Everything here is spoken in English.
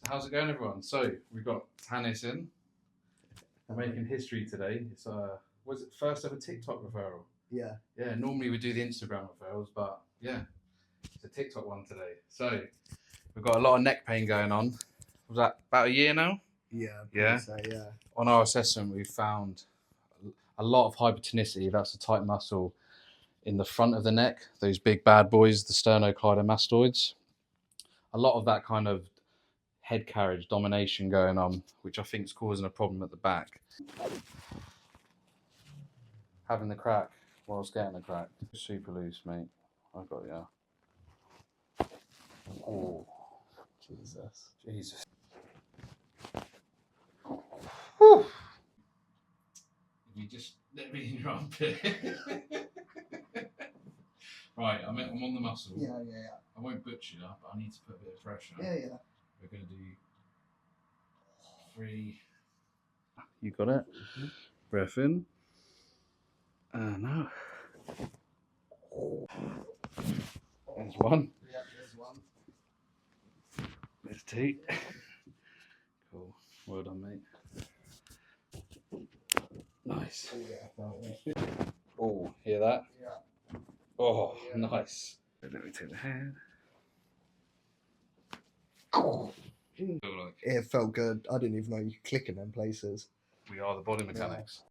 How's it going, everyone? So we've got Tanis in, making history today. It's was it first ever TikTok referral? Yeah. Yeah. Normally we do the Instagram referrals, but yeah, it's a TikTok one today. So we've got a lot of neck pain going on. Was that about a year now? Yeah. Yeah. So, yeah. On our assessment, we found a lot of hypertonicity. That's a tight muscle in the front of the neck. Those big bad boys, the sternocleidomastoids. A lot of that kind of head carriage domination going on, which I think is causing a problem at the back. Having the crack whilst getting the crack. Super loose, mate. I've got ya. Oh, Jesus. Jesus. Whew. You just let me in your armpit. Right, I'm on the muscle. Yeah. I won't butcher it up, but I need to put a bit of pressure. Yeah. We're going to do 3. You got it? Mm-hmm. Breath in. And out. There's one. Yeah, there's one. There's 2. Cool. Well done, mate. Nice. Oh, hear that? Yeah. Oh, yeah. Nice. Let me take the hand. It felt good. I didn't even know you could click in them places. We are the body mechanics.